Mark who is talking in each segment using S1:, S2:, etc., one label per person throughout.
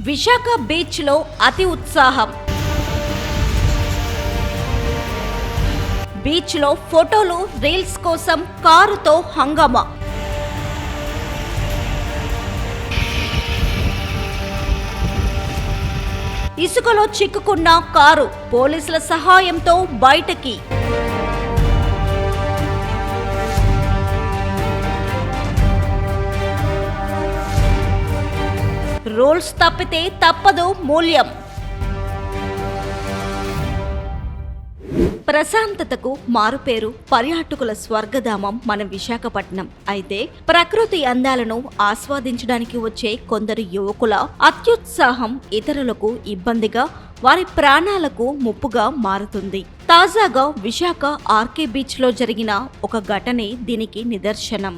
S1: విశాఖ బీచ్లో అతి ఉత్సాహం. బీచ్లో ఫోటోలు, రీల్స్ కోసం కారుతో హంగామా. ఇసుకలో చిక్కుకున్న కారు పోలీసుల సహాయంతో బయటకి. రూల్స్ తప్పితే తప్పదు మూల్యం. ప్రశాంతతకు మారుపేరు, పర్యాటకుల స్వర్గధామం మన విశాఖపట్నం. అయితే ప్రకృతి అందాలను ఆస్వాదించడానికి వచ్చే కొందరు యువకుల అత్యుత్సాహం ఇతరులకు ఇబ్బందిగా, వారి ప్రాణాలకు ముప్పుగా మారుతుంది. తాజాగా విశాఖ ఆర్కే బీచ్ లో జరిగిన ఒక ఘటనే దీనికి నిదర్శనం.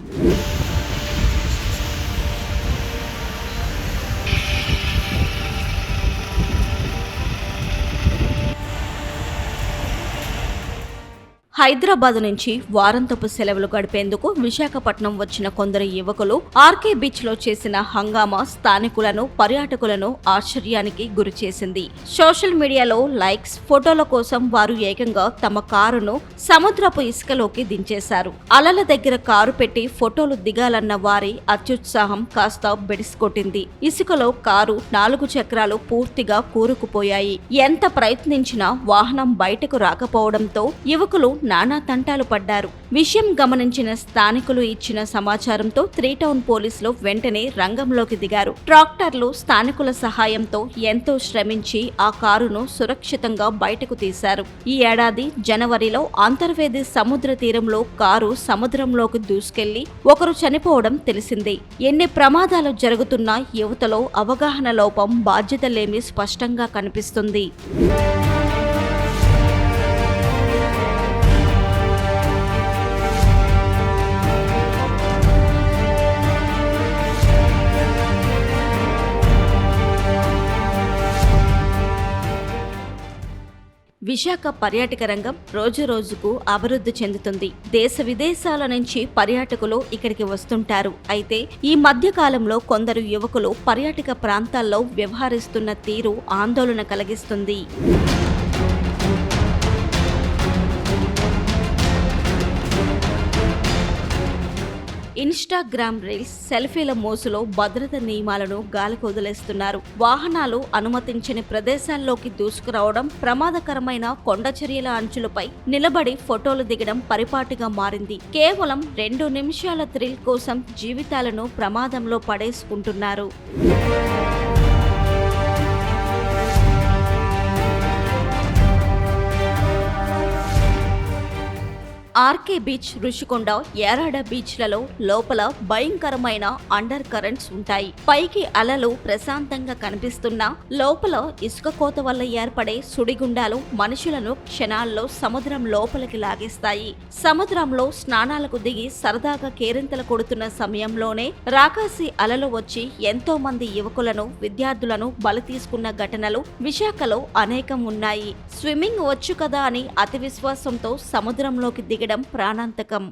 S1: హైదరాబాద్ నుంచి వారాంతపు సెలవులు గడిపేందుకు విశాఖపట్నం వచ్చిన కొందరు యువకులు ఆర్కే బీచ్ లో చేసిన హంగామా స్థానికులను, పర్యాటకులను ఆశ్చర్యానికి గురిచేసింది. సోషల్ మీడియాలో లైక్స్, ఫోటోల కోసం వారు ఏకంగా తమ కారును సముద్రపు ఇసుకలోకి దించేశారు. అలల దగ్గర కారు పెట్టి ఫోటోలు దిగాలన్న వారి అత్యుత్సాహం కాస్త బెడిసికొట్టింది. ఇసుకలో కారు 4 చక్రాలు పూర్తిగా కూరుకుపోయాయి. ఎంత ప్రయత్నించినా వాహనం బయటకు రాకపోవడంతో యువకులు నానా తంటాలు పడ్డారు. విషయం గమనించిన స్థానికులు ఇచ్చిన సమాచారంతో 3 టౌన్ పోలీసులు వెంటనే రంగంలోకి దిగారు. ట్రాక్టర్లు స్థానికుల సహాయంతో ఎంతో శ్రమించి ఆ కారును సురక్షితంగా బయటకు తీశారు. ఈ ఏడాది జనవరిలో అంతర్వేది సముద్ర తీరంలో కారు సముద్రంలోకి దూసుకెళ్లి ఒకరు చనిపోవడం తెలిసిందే. ఎన్ని ప్రమాదాలు జరుగుతున్నా యువతలో అవగాహన లోపం, బాధ్యత లేమి స్పష్టంగా కనిపిస్తుంది. విశాఖ పర్యాటక రంగం రోజు రోజుకు అభివృద్ధి చెందుతుంది. దేశ విదేశాల నుంచి పర్యాటకులు ఇక్కడికి వస్తుంటారు. అయితే ఈ మధ్య కాలంలో కొందరు యువకులు పర్యాటక ప్రాంతాల్లో వ్యవహరిస్తున్న తీరు ఆందోళన కలిగిస్తుంది. ఇన్స్టాగ్రామ్ రీల్స్, సెల్ఫీల మోసులో భద్రత నియమాలను గాలికి వదిలేస్తున్నారు. వాహనాలు అనుమతించని ప్రదేశాల్లోకి దూసుకురావడం, ప్రమాదకరమైన కొండచర్యల అంచులపై నిలబడి ఫోటోలు దిగడం పరిపాటిగా మారింది. కేవలం 2 నిమిషాల థ్రిల్ కోసం జీవితాలను ప్రమాదంలో పడేసుకుంటున్నారు. ఆర్కే బీచ్, రుషికొండ, యారాడ బీచ్లలో లోపల భయంకరమైన అండర్ కరెంట్స్ ఉంటాయి. పైకి అలలు ప్రశాంతంగా కనిపిస్తున్నా లోపల ఇసుక కోత వల్ల ఏర్పడే సుడిగుండాలు మనుషులను క్షణాల్లో సముద్రం లోపలికి లాగేస్తాయి. సముద్రంలో స్నానాలకు దిగి సరదాగా కేరింతలు కొడుతున్న సమయంలోనే రాకాసి అలలు వచ్చి ఎంతో మంది యువకులను, విద్యార్థులను బలి తీసుకున్న ఘటనలు విశాఖలో అనేకం ఉన్నాయి. స్విమ్మింగ్ వచ్చు కదా అని అతి విశ్వాసంతో సముద్రంలోకి దిగడం ప్రాణాంతకం.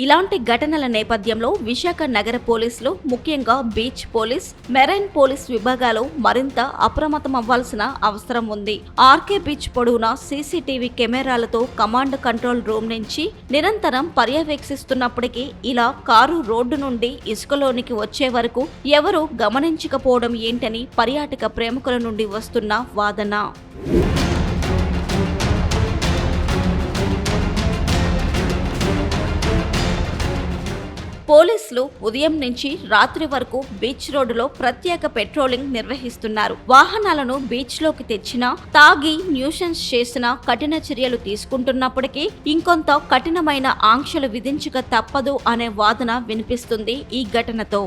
S1: ఇలాంటి ఘటనల నేపథ్యంలో విశాఖ నగర పోలీసులు, ముఖ్యంగా బీచ్ పోలీస్, మెరైన్ పోలీస్ విభాగాలు మరింత అప్రమత్తమవ్వాల్సిన అవసరం ఉంది. ఆర్కే బీచ్ పొడవునా సీసీటీవీ కెమెరాలతో కమాండ్ కంట్రోల్ రూమ్ నుంచి నిరంతరం పర్యవేక్షిస్తున్నప్పటికీ ఇలా కారు రోడ్డు నుండి ఇసుకలోనికి వచ్చే వరకు ఎవరూ గమనించకపోవడం ఏంటని పర్యాటక ప్రేమికుల నుండి వస్తున్న వాదన. పోలీసులు ఉదయం నుంచి రాత్రి వరకు బీచ్ రోడ్డులో ప్రత్యేక పెట్రోలింగ్ నిర్వహిస్తున్నారు. వాహనాలను బీచ్ లోకి తెచ్చినా, తాగి న్యూసెన్స్ చేసినా కఠిన చర్యలు తీసుకుంటున్నప్పటికీ ఇంకొంత కఠినమైన ఆంక్షలు విధించక తప్పదు అనే వాదన వినిపిస్తుంది ఈ ఘటనతో.